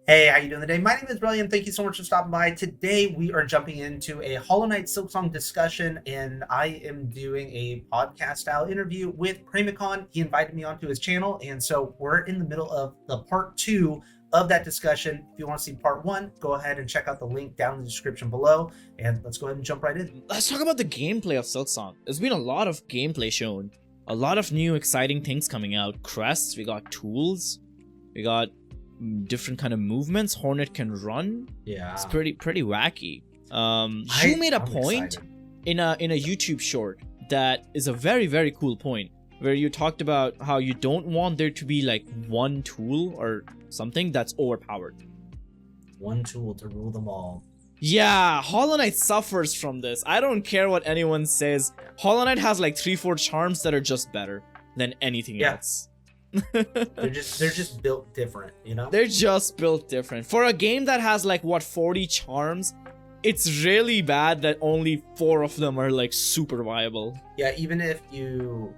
Hey, how you doing today? My name is Brilliant. Thank you so much for stopping by. Today we are jumping into a Hollow Knight Silksong discussion, and I am doing a podcast-style interview with Primacon. He invited me onto his channel, and so we're in the middle of the part 2 of that discussion. If you want to see part 1, go ahead and check out the link down in the description below, and let's go ahead and jump right in. Let's talk about the gameplay of Silksong. There's been a lot of gameplay shown, a lot of new exciting things coming out. Crests, we got tools, we got different kind of movements. Hornet can run. Yeah, it's pretty wacky. You made a point in a YouTube short that is a very cool point, where you talked about how you don't want there to be like one tool or something that's overpowered. One tool to rule them all. Yeah, Hollow Knight suffers from this. I don't care what anyone says. Hollow Knight has like 3-4 charms that are just better than anything else. they're just built different, you know? They're just built different. For a game that has like what, 40 charms, it's really bad that only 4 of them are like super viable. Yeah, even if you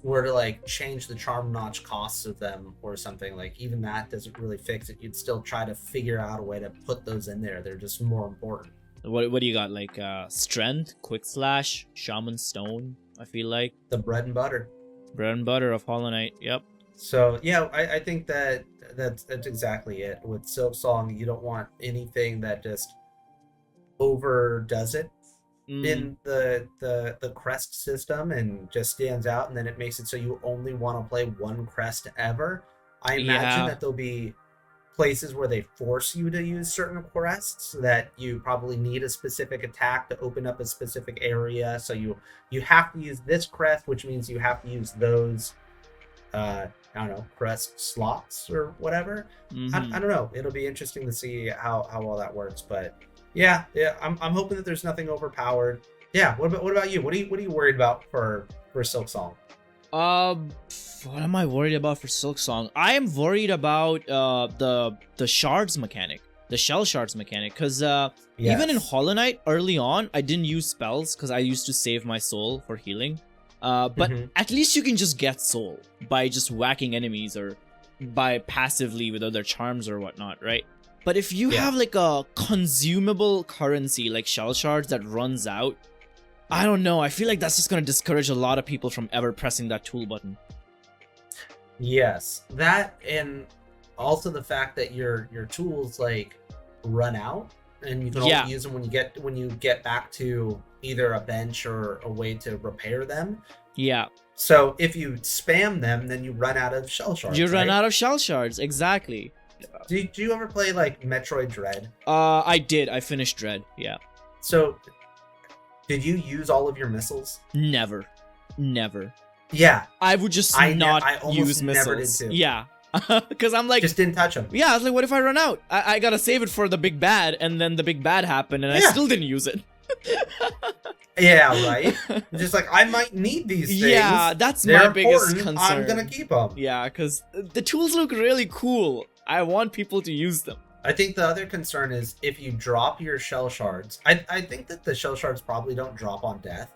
were to like change the charm notch costs of them or something, like even that doesn't really fix it. You'd still try to figure out a way to put those in there. They're just more important. What do you got? Like strength, quick slash, shaman stone, I feel like. The bread and butter. Bread and butter of Hollow Knight, yep. So yeah, I think that's exactly it. With Silksong, you don't want anything that just overdoes it in the crest system and just stands out, and then it makes it so you only want to play one crest ever. I imagine that there'll be places where they force you to use certain crests, that you probably need a specific attack to open up a specific area, so you have to use this crest, which means you have to use those I don't know, crest slots or whatever. I don't know. It'll be interesting to see how all that works, but yeah, I'm hoping that there's nothing overpowered. Yeah, what about you? What are you worried about for Silksong? What am I worried about for Silksong? I am worried about the shards mechanic, the shell shards mechanic, because even in Hollow Knight early on, I didn't use spells because I used to save my soul for healing. But at least you can just get soul by just whacking enemies or by passively with other charms or whatnot, right? But if you have like a consumable currency like shell shards that runs out, I don't know. I feel like that's just going to discourage a lot of people from ever pressing that tool button. Yes, that, and also the fact that your tools like run out, and you can only use them when you get back to either a bench or a way to repair them. Yeah. So if you spam them, then you run out of shell shards. You run out of shell shards, exactly. Do you ever play like Metroid Dread? I did. I finished Dread. Yeah. So did you use all of your missiles? Never. Yeah. I would just not use missiles. Never did too. Yeah. Because I'm like, just didn't touch them. Yeah, I was like, what if I run out? I gotta save it for the big bad, and then the big bad happened, and I still didn't use it. Yeah, right. Just like, I might need these things. Yeah, that's my biggest concern. I'm gonna keep them. Yeah, because the tools look really cool. I want people to use them. I think the other concern is if you drop your shell shards. I think that the shell shards probably don't drop on death.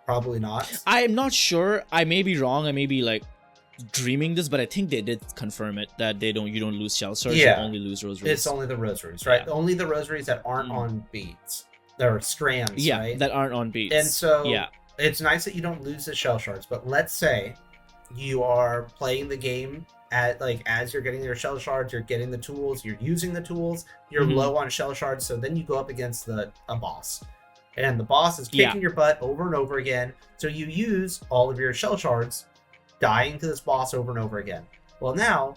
Probably not. I am not sure. I may be wrong. I may be like dreaming this, but I think they did confirm it that you don't lose shell shards. You only lose rosaries. It's only the rosaries, right? Yeah. Only the rosaries that aren't on beads. There are strands, right? That aren't on beads. And so it's nice that you don't lose the shell shards, but let's say you are playing the game at like as you're getting your shell shards, you're getting the tools, you're using the tools, you're low on shell shards, so then you go up against a boss. And the boss is kicking your butt over and over again. So you use all of your shell shards, dying to this boss over and over again. Well, now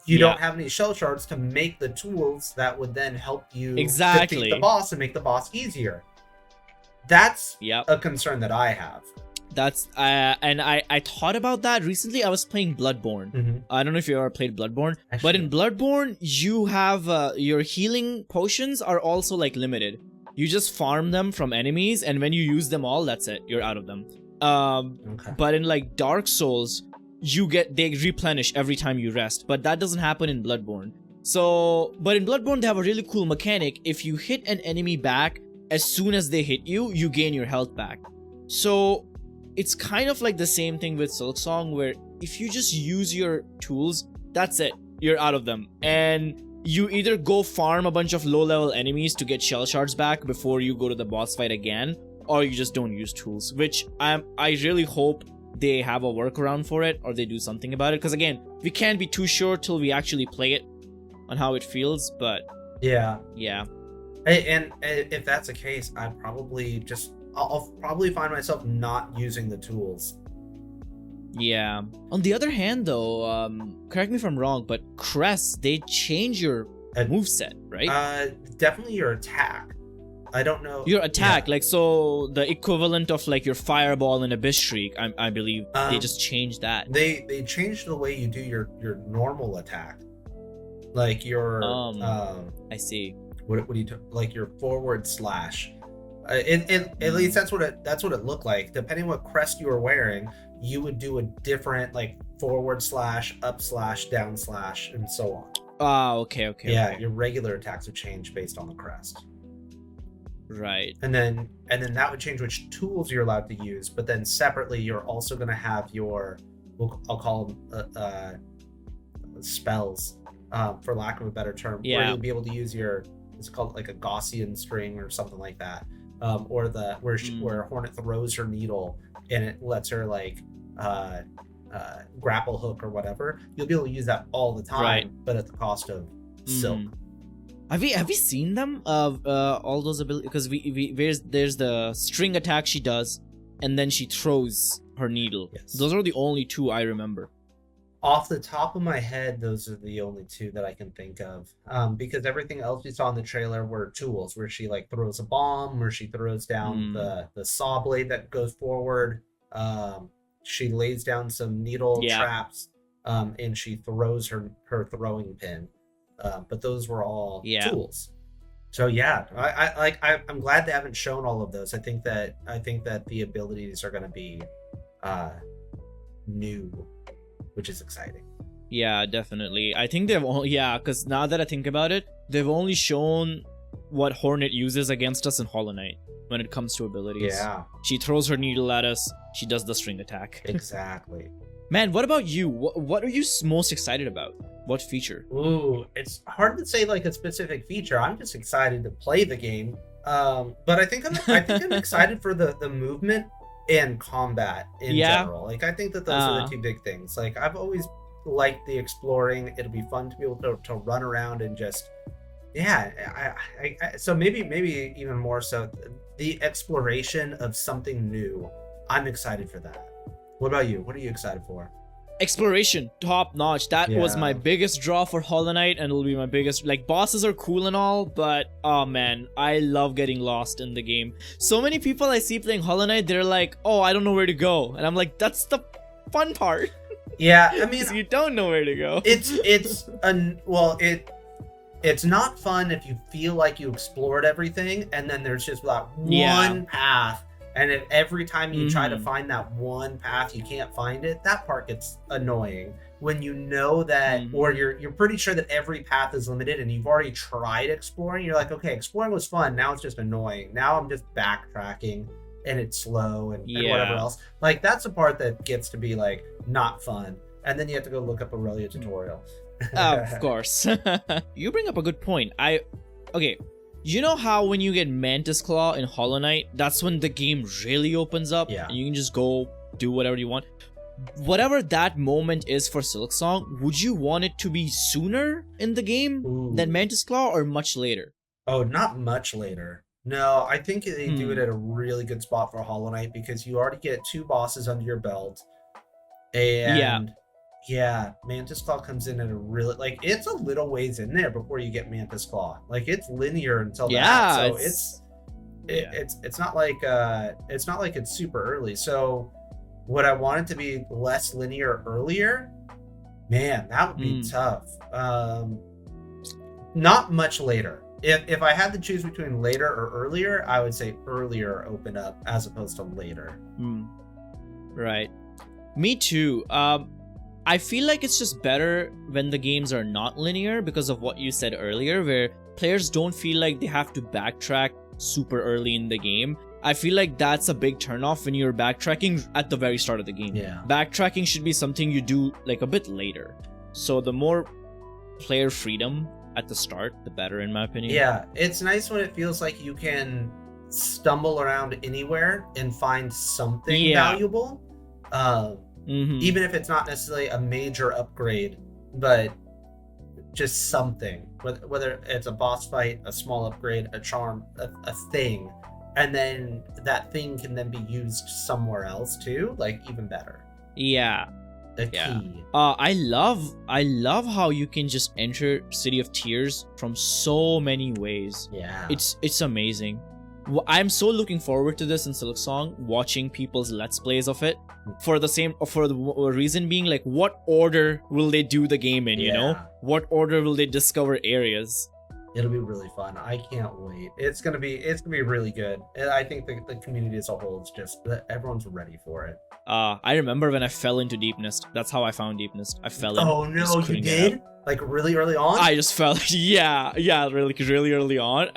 you don't have any shell shards to make the tools that would then help you defeat the boss and make the boss easier. That's a concern that I have. That's and I thought about that recently. I was playing Bloodborne. I don't know if you ever played Bloodborne, but in Bloodborne you have your healing potions are also like limited. You just farm them from enemies, and when you use them all, that's it. You're out of them. But in like Dark Souls, they replenish every time you rest, but that doesn't happen in Bloodborne. But in Bloodborne they have a really cool mechanic. If you hit an enemy back, as soon as they hit you, you gain your health back. So it's kind of like the same thing with Silksong, where if you just use your tools, that's it. You're out of them. And you either go farm a bunch of low-level enemies to get shell shards back before you go to the boss fight again, or you just don't use tools, which I really hope they have a workaround for it, or they do something about it, because again, we can't be too sure till we actually play it on how it feels, but yeah. And if that's the case, I'll probably find myself not using the tools. Yeah. On the other hand, though, correct me if I'm wrong, but Crest, they change your moveset, right? Definitely your attack. I don't know. Your attack, like, so the equivalent of like your fireball and abyss shriek, I believe they just changed that. They changed the way you do your normal attack, like your I see. What do you like your forward slash? At least that's what it looked like. Depending what crest you were wearing, you would do a different like forward slash, up slash, down slash, and so on. Okay. Yeah, okay. your regular attacks would change based on the crest. Right. And then that would change which tools you're allowed to use. But then separately, you're also going to have your, I'll call them spells, for lack of a better term. Yeah. Where you'll be able to use your, it's called like a Gaussian string or something like that. Or where Hornet throws her needle and it lets her like grapple hook or whatever. You'll be able to use that all the time, right, but at the cost of silk. Have we seen them all those abilities? Because there's the string attack she does, and then she throws her needle. Yes. Those are the only two I remember. Off the top of my head, those are the only two that I can think of. Because everything else we saw in the trailer were tools, where she like throws a bomb, where she throws down the saw blade that goes forward. She lays down some needle traps, and she throws her throwing pin. But those were all tools. So yeah, I'm glad they haven't shown all of those. I think that the abilities are going to be new, which is exciting. Yeah, definitely. I think they've only because now that I think about it, they've only shown what Hornet uses against us in Hollow Knight when it comes to abilities. Yeah, she throws her needle at us. She does the string attack. Exactly. Man, what about you? What are you most excited about? What feature? Ooh, it's hard to say like a specific feature. I'm just excited to play the game. But I think I'm excited for the movement and combat in general. Like I think that those are the two big things. Like I've always liked the exploring. It'll be fun to be able to run around and just so maybe even more so the exploration of something new. I'm excited for that. What about you? What are you excited for? Exploration, top notch. That was my biggest draw for Hollow Knight, and it'll be my biggest. Like, bosses are cool and all, but oh man, I love getting lost in the game. So many people I see playing Hollow Knight, they're like, oh, I don't know where to go, and I'm like, that's the fun part. Yeah, I mean, you don't know where to go. It's not fun if you feel like you explored everything, and then there's just that one path. And if every time you try to find that one path, you can't find it, that part gets annoying. When you know that, or you're pretty sure that every path is limited and you've already tried exploring, you're like, okay, exploring was fun, now it's just annoying. Now I'm just backtracking and it's slow and whatever else. Like, that's the part that gets to be like, not fun. And then you have to go look up a Relyea tutorial. Of course. You bring up a good point. Okay. You know how when you get Mantis Claw in Hollow Knight, that's when the game really opens up and you can just go do whatever you want. Whatever that moment is for Silksong, would you want it to be sooner in the game than Mantis Claw or much later? Oh, not much later. No, I think they do it at a really good spot for Hollow Knight because you already get 2 bosses under your belt. And yeah, Mantis Claw comes in at a really, like, it's a little ways in there before you get Mantis Claw. Like, it's linear until that. So it's not like it's super early. So would I want it to be less linear earlier? Man, that would be tough. Not much later. If I had to choose between later or earlier, I would say earlier open up as opposed to later. Right. Me too. I feel like it's just better when the games are not linear because of what you said earlier, where players don't feel like they have to backtrack super early in the game. I feel like that's a big turnoff when you're backtracking at the very start of the game. Yeah. Backtracking should be something you do like a bit later. So the more player freedom at the start, the better, in my opinion. Yeah, it's nice when it feels like you can stumble around anywhere and find something valuable. Even if it's not necessarily a major upgrade, but just something. Whether it's a boss fight, a small upgrade, a charm, a thing. And then that thing can then be used somewhere else too, like even better. Yeah. The key. I love how you can just enter City of Tears from so many ways. Yeah. It's amazing. I'm so looking forward to this in Silksong, watching people's Let's Plays of it. For the reason being, like, what order will they do the game in, you know? What order will they discover areas? It'll be really fun. I can't wait. It's gonna be really good. And I think the community as a whole is just, everyone's ready for it. I remember when I fell into Deepness. That's how I found Deepness. I fell in. Oh no, you did? Like really early on? I just fell. Yeah, really early on.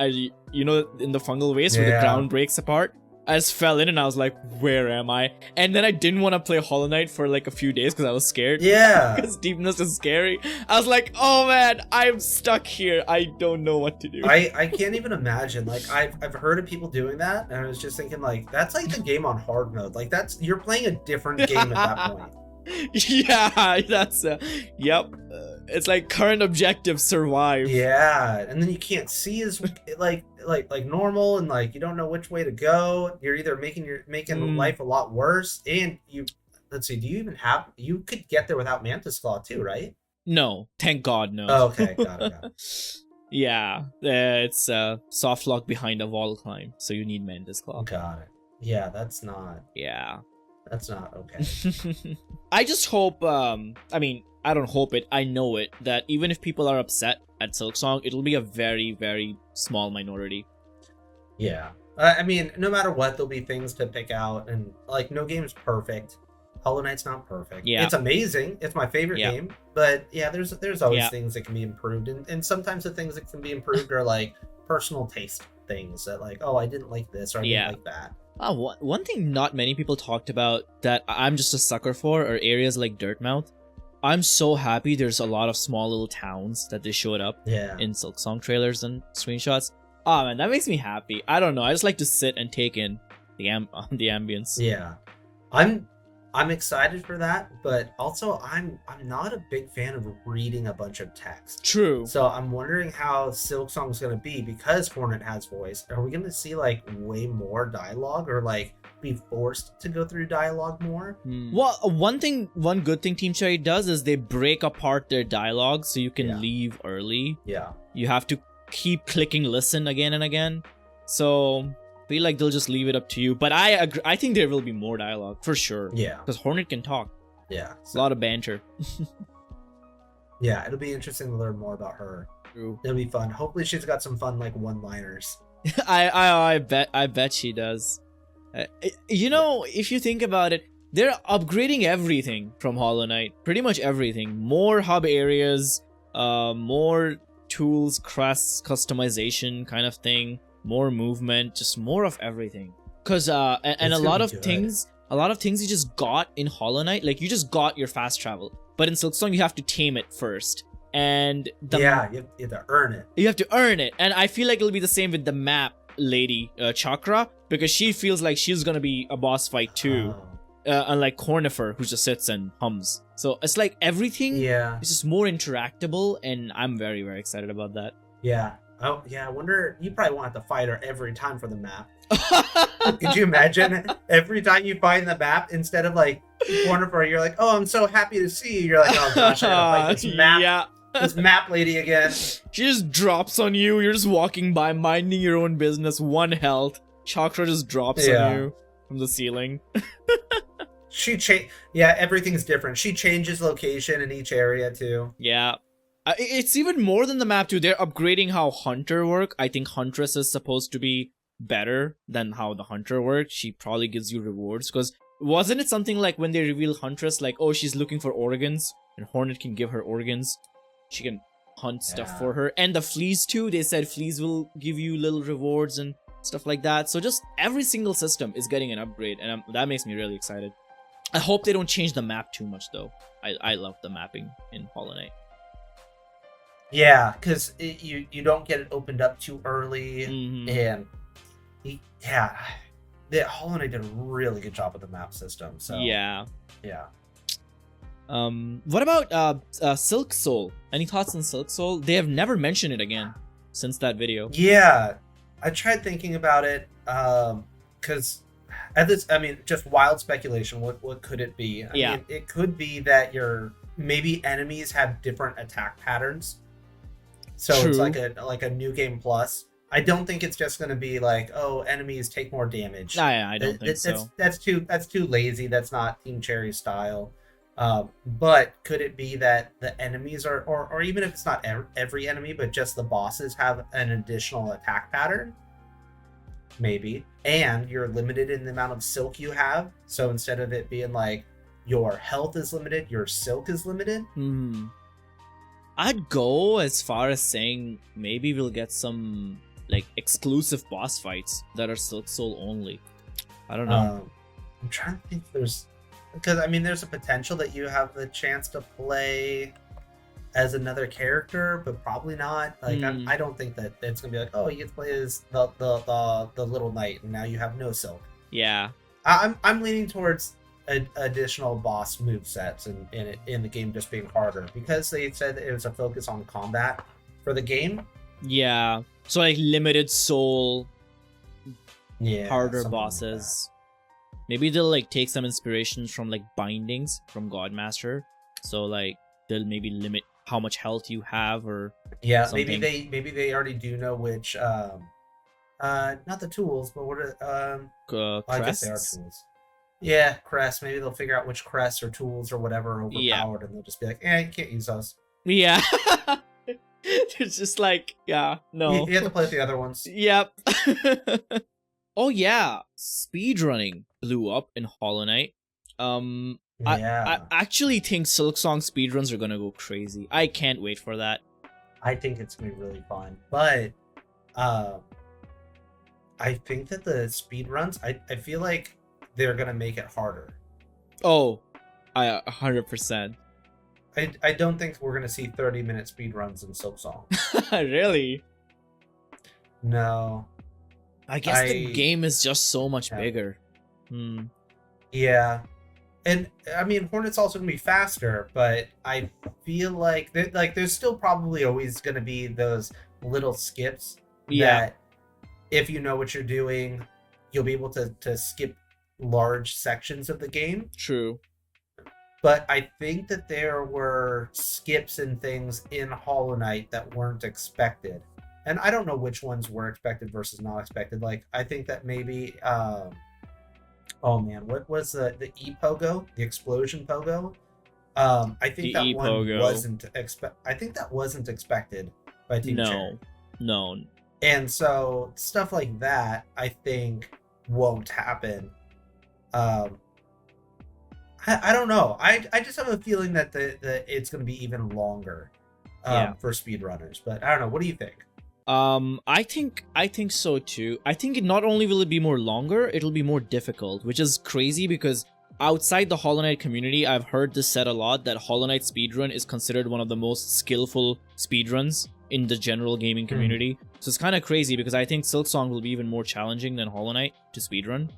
You know, in the fungal waste where the ground breaks apart. I just fell in and I was like, where am I? And then I didn't want to play Hollow Knight for like a few days because I was scared. Yeah. Because Deepness is scary. I was like, oh man, I'm stuck here. I don't know what to do. I can't even imagine. Like, I've heard of people doing that, and I was just thinking, like, that's like the game on hard mode. Like, you're playing a different game at that point. Yeah, that's yep. It's like current objective, survive. Yeah, and then you can't see as like normal, and like you don't know which way to go. You're either making life a lot worse, and let's see, you could get there without Mantis Claw too, right? No, thank God, no. Oh, okay, got it. Yeah, it's soft lock behind a wall climb, so you need Mantis Claw. Got it. Yeah, that's not. Yeah. That's not okay. I just hope, I mean, I don't hope it, I know it, that even if people are upset at Silksong, it'll be a very, very small minority. Yeah. I mean, no matter what, there'll be things to pick out, and, like, no game's perfect. Hollow Knight's not perfect. Yeah. It's amazing. It's my favorite game. But, yeah, there's always things that can be improved, and sometimes the things that can be improved are, like, personal taste things that, like, oh, I didn't like this, or I didn't like that. One thing not many people talked about that I'm just a sucker for are areas like Dirtmouth. I'm so happy there's a lot of small little towns that they showed up in Silksong trailers and screenshots. Oh man, that makes me happy. I don't know, I just like to sit and take in the ambience. Yeah. I'm excited for that, but also I'm not a big fan of reading a bunch of text. True. So I'm wondering how Silksong's going to be, because Hornet has voice. Are we going to see like way more dialogue, or like be forced to go through dialogue more? Well, one good thing Team Cherry does is they break apart their dialogue so you can leave early. Yeah. You have to keep clicking listen again and again. So I feel like they'll just leave it up to you, but I agree. I think there will be more dialogue for sure. Yeah, because Hornet can talk. Yeah, a lot of banter. Yeah, it'll be interesting to learn more about her. True. It'll be fun. Hopefully, she's got some fun like one-liners. I bet she does. You know, if you think about it, they're upgrading everything from Hollow Knight. Pretty much everything. More hub areas, more tools, crests, customization kind of thing. More movement, just more of everything. Cause and a lot of things you just got in Hollow Knight, like you just got your fast travel, but in Silksong you have to tame it first, and you have to earn it. You have to earn it, and I feel like it'll be the same with the map lady Chakra, because she feels like she's gonna be a boss fight too, unlike Cornifer, who just sits and hums. So it's like everything is just more interactable, and I'm very, very excited about that. Yeah. Oh, yeah, I wonder, you probably won't have to fight her every time for the map. Could you imagine? Every time you find the map, instead of like, Cornifer, you're like, oh, I'm so happy to see you. You're like, oh gosh, I gotta fight this map, this map lady again. She just drops on you, you're just walking by, minding your own business, 1 health. Chakra just drops on you from the ceiling. Everything's different. She changes location in each area too. Yeah. It's even more than the map too. They're upgrading how Hunter work. I think Huntress is supposed to be better than how the Hunter works. She probably gives you rewards, because wasn't it something like when they reveal Huntress, like, oh, she's looking for organs, and Hornet can give her organs. She can hunt stuff for her. And the fleas too, they said fleas will give you little rewards and stuff like that. So just every single system is getting an upgrade, and that makes me really excited. I hope they don't change the map too much though. I love the mapping in Hollow Knight. Yeah, because you don't get it opened up too early, and yeah, the Hollow Knight did a really good job with the map system. So yeah. What about Silksoul? Any thoughts on Silksoul? They have never mentioned it again since that video. Yeah, I tried thinking about it, because at this, I mean, just wild speculation. What could it be? I mean, it could be that maybe enemies have different attack patterns. So True. It's like a new game plus. I don't think it's just going to be like, oh, enemies take more damage. I don't think so. That's too lazy. That's not Team Cherry style. But could it be that the enemies are, or even if it's not every enemy, but just the bosses have an additional attack pattern? Maybe. And you're limited in the amount of silk you have. So instead of it being like your health is limited, your silk is limited. I'd go as far as saying maybe we'll get some like exclusive boss fights that are Silksoul only. I don't know. I'm trying to think because I mean there's a potential that you have the chance to play as another character, but probably not. Like I don't think that it's gonna be like, oh, you get to play as the little knight and now you have no silk. Yeah. I'm leaning towards additional boss movesets in the game just being harder, because they said it was a focus on combat for the game. Yeah. So like limited soul, harder bosses. Maybe they'll like take some inspirations from like bindings from Godmaster. So like they'll maybe limit how much health you have, or something. maybe they already do know which not the tools, but what are I guess they are tools. Yeah, crests. Maybe they'll figure out which crests or tools or whatever are overpowered, and they'll just be like, you can't use those. Yeah. It's just like, no. You have to play with the other ones. Yep. Oh yeah, speedrunning blew up in Hollow Knight. I actually think Silksong speedruns are gonna go crazy. I can't wait for that. I think it's gonna be really fun, but I think that the speedruns, I feel like they're gonna make it harder. Oh, 100%. I don't think we're gonna see 30-minute speedruns in Silksong. Really? No. I guess the game is just so much bigger. Yeah. And I mean, Hornet's also gonna be faster, but I feel like there's still probably always gonna be those little skips that if you know what you're doing, you'll be able to skip large sections of the game. True. But I think that there were skips and things in Hollow Knight that weren't expected. And I don't know which ones were expected versus not expected. Like, I think that maybe oh man, what was the E-Pogo? The explosion pogo? I think that one wasn't I think that wasn't expected by Team Cherry. No. And so stuff like that I think won't happen. I don't know. I just have a feeling that it's going to be even longer for speedrunners. But I don't know. What do you think? I think so too. I think not only will it be more longer, it'll be more difficult, which is crazy because outside the Hollow Knight community, I've heard this said a lot that Hollow Knight speedrun is considered one of the most skillful speedruns in the general gaming community. So it's kind of crazy because I think Silksong will be even more challenging than Hollow Knight to speedrun.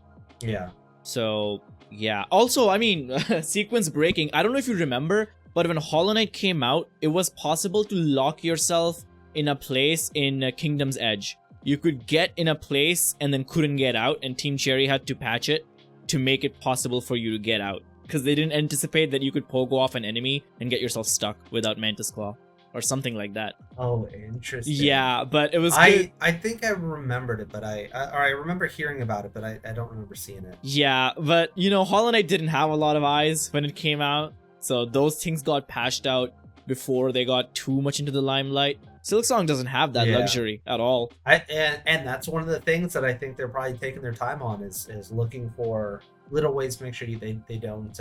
Yeah. So yeah. Also, I mean, sequence breaking. I don't know if you remember, but when Hollow Knight came out, it was possible to lock yourself in a place in Kingdom's Edge. You could get in a place and then couldn't get out, and Team Cherry had to patch it to make it possible for you to get out, because they didn't anticipate that you could pogo off an enemy and get yourself stuck without Mantis Claw or something like that. Oh, interesting. Yeah, but it was good. I think I remembered it, but I remember hearing about it, but I don't remember seeing it. Yeah, but you know, Hollow Knight didn't have a lot of eyes when it came out, so those things got patched out before they got too much into the limelight. Silksong doesn't have that luxury at all. And that's one of the things that I think they're probably taking their time on is looking for little ways to make sure they don't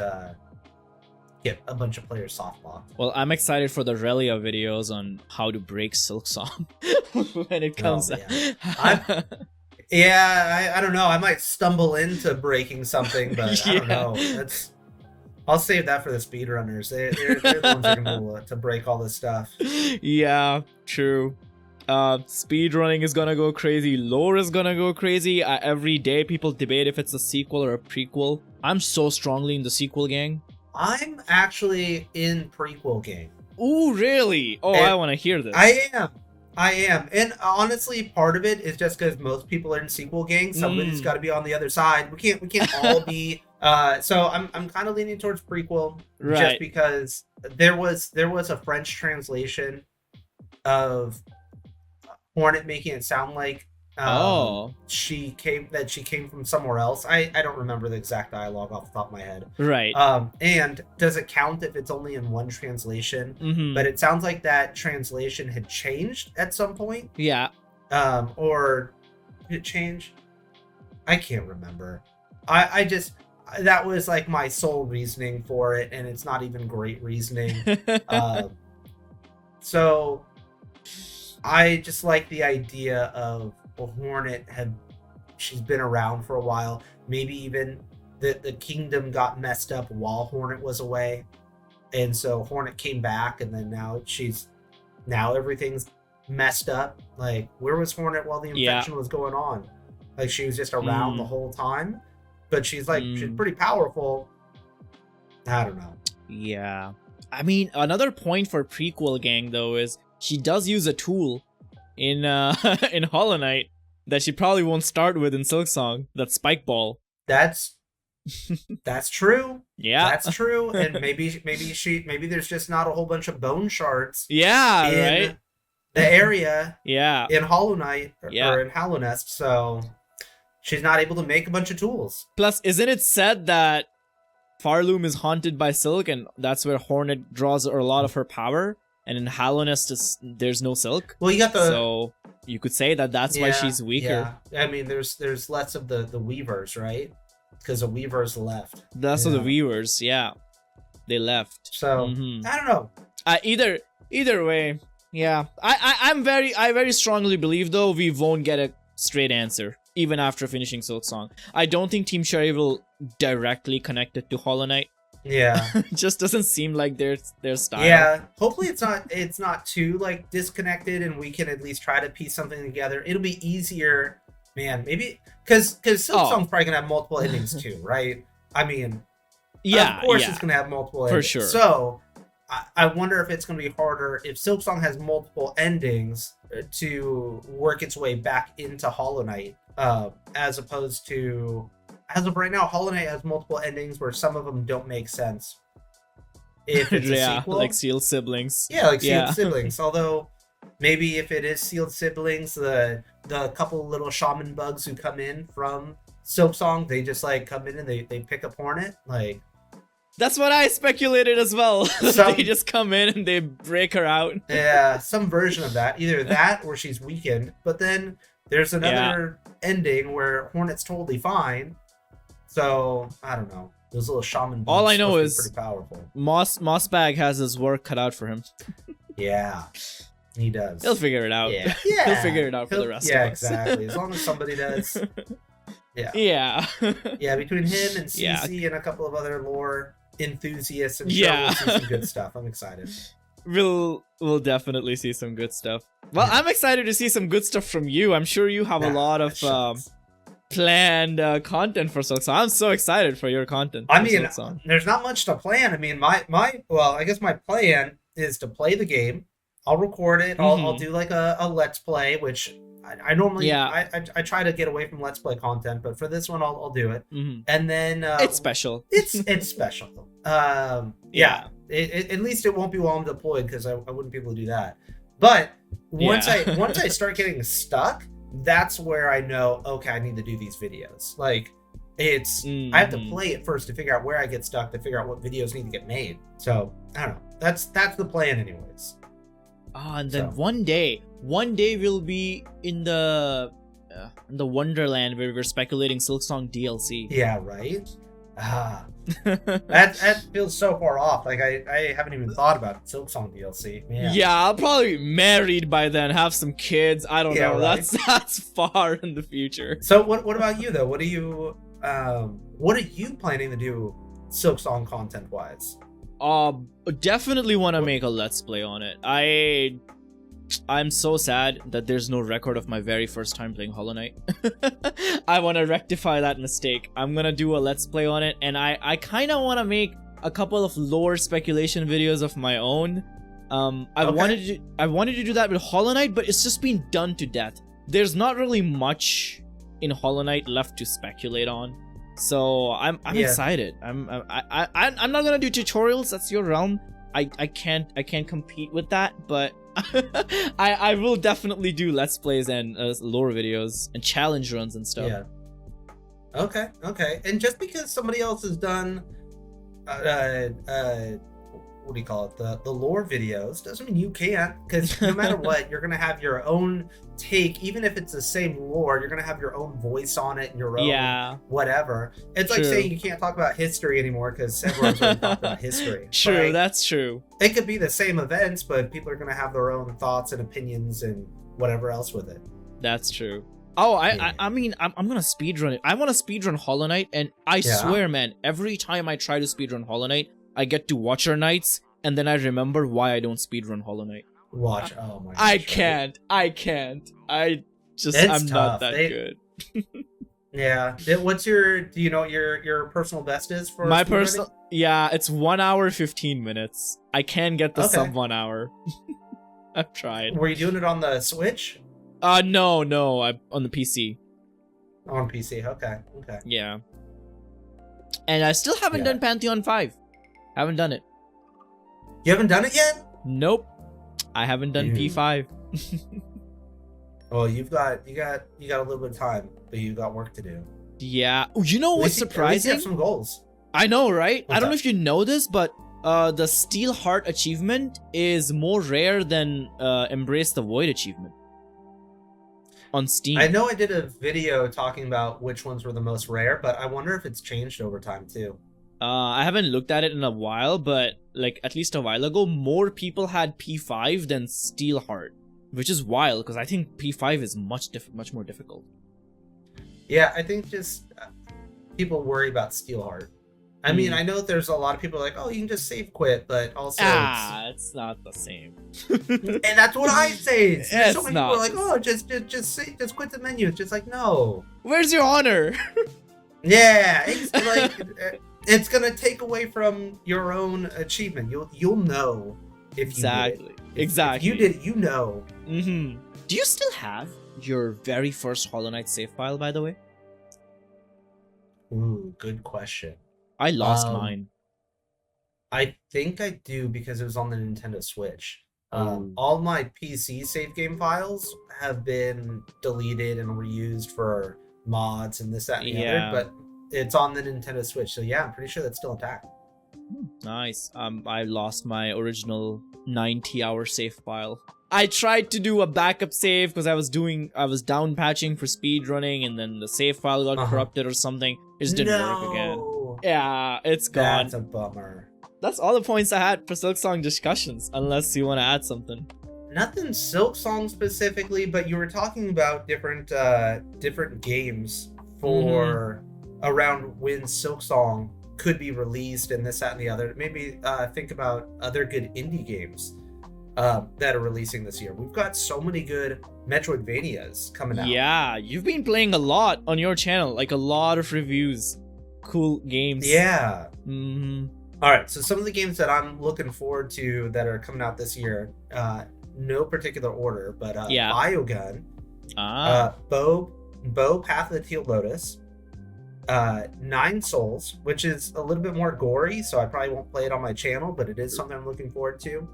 get a bunch of players softlocked. Well, I'm excited for the Relyea videos on how to break Silksong when it comes out. I don't know. I might stumble into breaking something, but I don't know. I'll save that for the speedrunners. They're the ones that are going to break all this stuff. Yeah, true. Speedrunning is gonna go crazy. Lore is gonna go crazy. Every day people debate if it's a sequel or a prequel. I'm so strongly in the sequel gang. I'm actually in prequel gang. Ooh, really? Oh, I want to hear this. I am. And honestly, part of it is just because most people are in sequel gang. Somebody's got to be on the other side. We can't all be. So I'm kind of leaning towards prequel, right? Just because there was a French translation of Hornet making it sound like she came from somewhere else. I don't remember the exact dialogue off the top of my head. Right. And does it count if it's only in one translation? But it sounds like that translation had changed at some point. Yeah. Or did it change? I can't remember. I just, that was like my sole reasoning for it, and it's not even great reasoning. So I just like the idea of a Hornet she's been around for a while. Maybe even the kingdom got messed up while Hornet was away. And so Hornet came back, and then now everything's messed up. Like, where was Hornet while the infection was going on? Like, she was just around the whole time, but she's pretty powerful. I don't know. Yeah. I mean, another point for prequel gang though is she does use a tool in in Hollow Knight that she probably won't start with in Silksong. That spike ball. That's true. Yeah, that's true. And maybe there's just not a whole bunch of bone shards. Yeah, in right. The area. Yeah. In Hollow Knight or in Hollow Nest, so she's not able to make a bunch of tools. Plus, isn't it said that Farloom is haunted by Silk, and that's where Hornet draws a lot of her power? And in Hollow Nest, there's no Silk. Well, you got so you could say that's why she's weaker. Yeah. I mean, there's less of the Weavers, right? Because the Weavers left. That's the Weavers. Yeah, they left. So I don't know. Either way, yeah. I very strongly believe though we won't get a straight answer even after finishing Silksong. I don't think Team Cherry will directly connect it to Hollow Knight. Yeah. Just doesn't seem like their style. Yeah. Hopefully it's not too like disconnected, and we can at least try to piece something together. It'll be easier, man. Maybe because Silksong's probably gonna have multiple endings too, right? I mean, of course it's gonna have multiple endings. For sure. So I wonder if it's gonna be harder if Silksong has multiple endings to work its way back into Hollow Knight, as opposed to, as of right now, Hollow Knight has multiple endings where some of them don't make sense. If it's a sequel, like sealed siblings. Yeah, like sealed siblings. Although maybe if it is sealed siblings, the couple little shaman bugs who come in from Silksong, they just like come in and they pick up Hornet. Like, that's what I speculated as well. They just come in and they break her out. Yeah, some version of that. Either that or she's weakened. But then there's another ending where Hornet's totally fine. So, I don't know. Those little shaman bugs. All I know is pretty powerful. Mossbag has his work cut out for him. Yeah, he does. He'll figure it out. Yeah. He'll figure it out for the rest of us. Yeah, exactly. As long as somebody does. Yeah. Yeah. Yeah, between him and CC and a couple of other lore enthusiasts, I'm sure we'll see some good stuff. I'm excited. We'll definitely see some good stuff. Well, I'm excited to see some good stuff from you. I'm sure you have a lot of planned content for Silksong. I'm so excited for your content. I mean, there's not much to plan. I mean, I guess my plan is to play the game. I'll record it. I'll do like a let's play, which I normally I try to get away from let's play content, but for this one I'll do it. And then it's special. It's special. Yeah. At least it won't be while I'm deployed, because I wouldn't be able to do that. But once I start getting stuck, that's where I know, okay, I need to do these videos. Like, it's I have to play it first to figure out where I get stuck, to figure out what videos need to get made. So I don't know. That's the plan, anyways. And then one day we'll be in the Wonderland where we're speculating Silksong DLC. Yeah, right. That feels so far off. Like I haven't even thought about Silksong DLC. Man. Yeah, I'll probably be married by then, have some kids. I don't know. Right? That's far in the future. So what about you though? What are you planning to do Silksong content wise? Definitely want to make a let's play on it. I'm so sad that there's no record of my very first time playing Hollow Knight. I want to rectify that mistake. I'm gonna do a let's play on it, and I kind of want to make a couple of lore speculation videos of my own. I wanted to do that with Hollow Knight, but it's just been done to death. There's not really much in Hollow Knight left to speculate on, so I'm excited. I'm not gonna do tutorials. That's your realm. I can't compete with that, but I will definitely do let's plays and lore videos and challenge runs and stuff. Yeah. Okay. And just because somebody else has done what do you call it, the lore videos, doesn't mean you can't, because no matter what, you're gonna have your own take. Even if it's the same lore, you're gonna have your own voice on it and your own whatever. It's like saying you can't talk about history anymore because everyone's already talked about history. True, like, that's true. It could be the same events, but people are gonna have their own thoughts and opinions and whatever else with it. That's true. Oh, I mean, I'm gonna speedrun it. I want to speedrun Hollow Knight, and I swear, man, every time I try to speedrun Hollow Knight, I get to Watcher Nights, and then I remember why I don't speedrun Hollow Knight. Oh my gosh. I can't. I'm tough. not that good. Yeah. What's do you know what your personal best is for my personal? Yeah, it's 1 hour 15 minutes. I can get the sub 1 hour. I've tried. Were you doing it on the Switch? No, I'm on the PC. On PC, okay. Yeah. And I still haven't done Pantheon 5. Haven't done it. You haven't done it yet? Nope. I haven't done P5. Well, you got a little bit of time, but you got work to do. Yeah. You know what's surprising? You have some goals. I know, right? I don't know if you know this, but the Steel Heart achievement is more rare than Embrace the Void achievement on Steam. I know I did a video talking about which ones were the most rare, but I wonder if it's changed over time too. I haven't looked at it in a while, but like at least a while ago, more people had P5 than Steel Heart, which is wild because I think P5 is much more difficult. Yeah, I think just people worry about Steel Heart. I mean, I know there's a lot of people like, oh, you can just save quit, but also it's not the same. And that's what I say. So many people not. are like, oh, just quit the menu. It's just like, no. Where's your honor? Yeah, it's like it's gonna take away from your own achievement. You'll know if you did it. If you did it, you know. Do you still have your very first Hollow Knight save file, by the way? Ooh, good question. I lost mine. I think I do because it was on the Nintendo Switch. All my PC save game files have been deleted and reused for mods and this, that, and the other, but it's on the Nintendo Switch, so yeah, I'm pretty sure that's still intact. Nice. I lost my original 90-hour save file. I tried to do a backup save because I was down patching for speedrunning, and then the save file got corrupted or something. It just didn't work again. Yeah, it's gone. That's a bummer. That's all the points I had for Silksong discussions, unless you want to add something. Nothing Silksong specifically, but you were talking about different games for around when Silksong could be released and this, that, and the other. Maybe think about other good indie games that are releasing this year. We've got so many good Metroidvanias coming out. Yeah, you've been playing a lot on your channel, like a lot of reviews. Cool games. Yeah. All right, so some of the games that I'm looking forward to that are coming out this year, no particular order, but Biogun, Bow Path of the Teal Lotus, Nine Souls, which is a little bit more gory, so I probably won't play it on my channel, but it is something I'm looking forward to.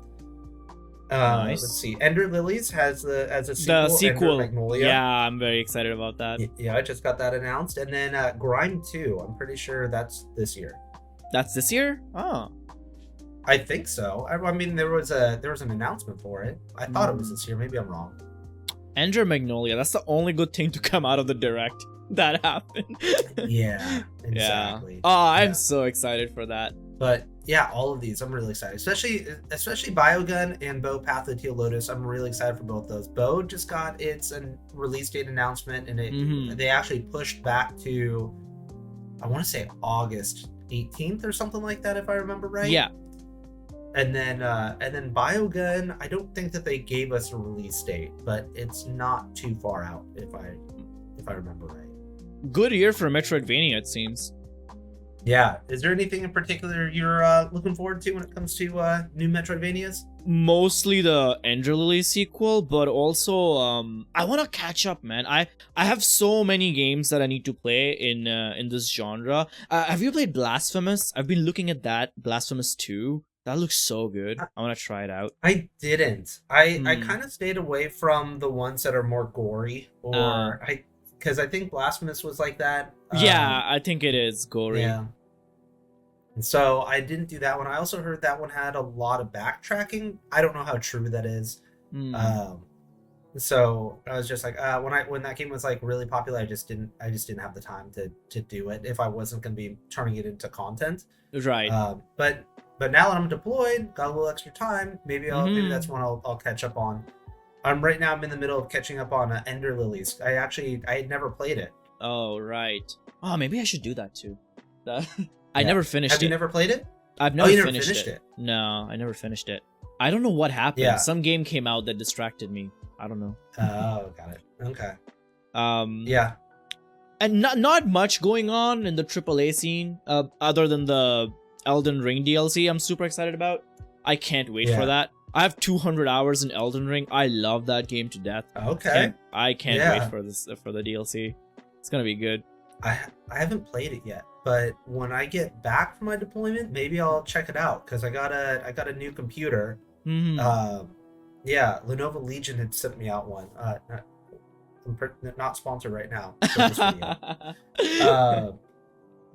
Nice. Let's see. Ender Lilies has a sequel. The sequel. Ender Magnolia. Yeah, I'm very excited about that. Yeah, I just got that announced, and then Grime 2. I'm pretty sure that's this year. That's this year? Oh. I think so. I mean, there was an announcement for it. I thought it was this year. Maybe I'm wrong. Ender Magnolia. That's the only good thing to come out of the direct that happened. Yeah, exactly. Yeah. Oh, I'm so excited for that. But yeah, all of these, I'm really excited. Especially Biogun and Bow Path of the Teal Lotus. I'm really excited for both those. Bow just got its release date announcement, and they actually pushed back to, I want to say August 18th or something like that, if I remember right. Yeah. And then Biogun, I don't think that they gave us a release date, but it's not too far out if I remember right. Good year for Metroidvania, it seems. Yeah. Is there anything in particular you're looking forward to when it comes to new Metroidvanias? Mostly the Ender Lily sequel, but also I want to catch up, man. I have so many games that I need to play in this genre. Have you played Blasphemous? I've been looking at that, Blasphemous 2. That looks so good. I want to try it out. I didn't. I kind of stayed away from the ones that are more gory, because I think Blasphemous was like that. Yeah, I think it is gory. Yeah. And so I didn't do that one. I also heard that one had a lot of backtracking. I don't know how true that is. So I was just like, when that game was like really popular, I just didn't have the time to do it if I wasn't going to be turning it into content. Right. But now that I'm deployed, got a little extra time, maybe that's one I'll catch up on. Right now I'm in the middle of catching up on Ender Lilies. I had never played it. Oh, right. Oh, maybe I should do that too. I never finished it. Have you never played it? I've never finished it. No, I never finished it. I don't know what happened. Yeah. Some game came out that distracted me. I don't know. Oh, got it. Okay. Yeah. And not much going on in the AAA scene, other than the Elden Ring DLC I'm super excited about. I can't wait for that. I have 200 hours in Elden Ring. I love that game to death. Okay. I can't wait for the DLC. It's gonna be good. I haven't played it yet, but when I get back from my deployment, maybe I'll check it out because I got a new computer. Yeah, Lenovo Legion had sent me out one. Not sponsored right now for this video.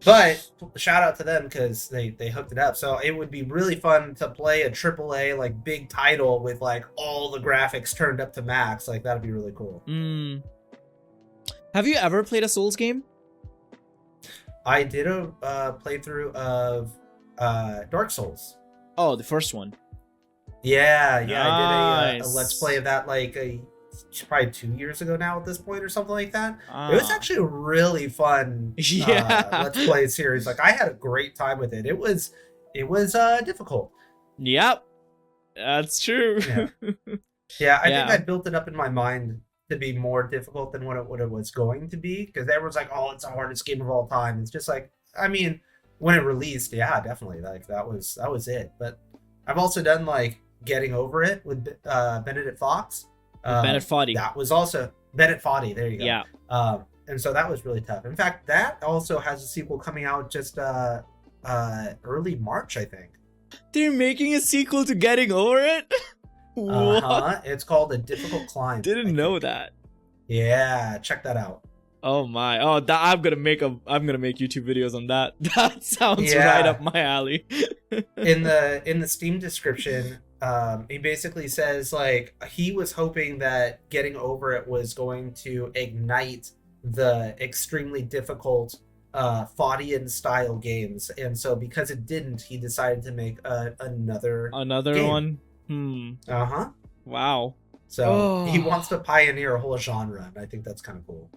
But shout out to them because they hooked it up. So it would be really fun to play a AAA like big title with like all the graphics turned up to max. Like that'd be really cool. Have you ever played a Souls game? I did a playthrough of Dark Souls. Oh, the first one. Yeah, nice. I did a Let's Play of that like probably 2 years ago now at this point or something like that. It was actually a really fun Let's Play series. Like I had a great time with it. It was difficult. Yep, that's true. Yeah, I think I built it up in my mind to be more difficult than what it was going to be because everyone's like, oh, it's the hardest game of all time. It's just like, I mean, when it released, yeah, definitely, like that was it. But I've also done like Getting Over It with Benedict Fox. Bennet Foddy. That was also Bennet Foddy. There you go. Yeah. And so that was really tough. In fact, that also has a sequel coming out just early March, I think. They're making a sequel to Getting Over It? What? It's called A Difficult Climb. Didn't know that. Yeah, check that out. Oh my! Oh, I'm gonna make YouTube videos on that. That sounds right up my alley. in the Steam description, he basically says like he was hoping that Getting Over It was going to ignite the extremely difficult Foddian style games, and so because it didn't, he decided to make another game. one. Wow. So he wants to pioneer a whole genre, and I think that's kind of cool.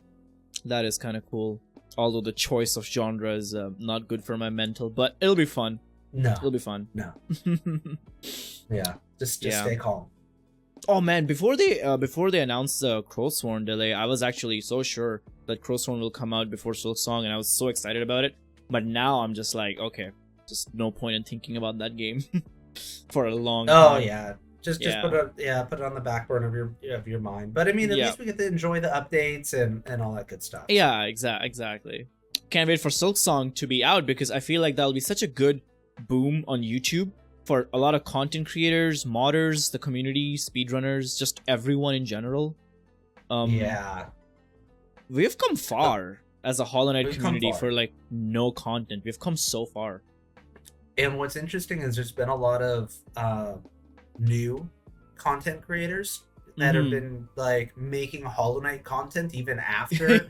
That is kind of cool. Although the choice of genre is not good for my mental, but it'll be fun. No. It'll be fun. No. Yeah. Just stay calm. Oh man, before they announced the Crowsworn delay, I was actually so sure that Crowsworn will come out before Silksong, and I was so excited about it. But now I'm just like, okay, just no point in thinking about that game for a long time. Oh yeah. Just put it on the back burner of your mind. But I mean, at least we get to enjoy the updates and all that good stuff. Yeah, exactly. Can't wait for Silksong to be out because I feel like that'll be such a good boom on YouTube for a lot of content creators, modders, the community, speedrunners, just everyone in general. Yeah. We've come far as a Hollow Knight community for like no content. We've come so far. And what's interesting is there's been a lot of new content creators that have been like making Hollow Knight content even after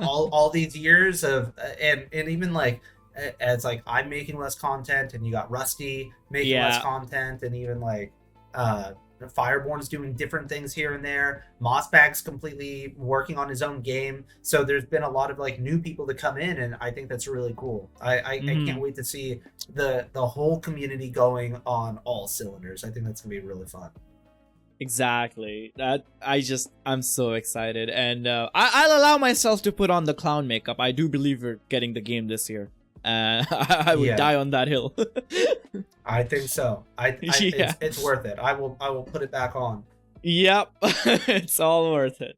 all these years of and even like as like I'm making less content and you got Rusty making less content and even like Fireborn's doing different things here and there. Mossbag's completely working on his own game. So there's been a lot of like new people to come in, and I think that's really cool. I can't wait to see the whole community going on all cylinders. I think that's gonna be really fun. Exactly. I'm so excited, and I'll allow myself to put on the clown makeup. I do believe we're getting the game this year. I would die on that hill. I think so. It's worth it. I will put it back on. Yep. It's all worth it.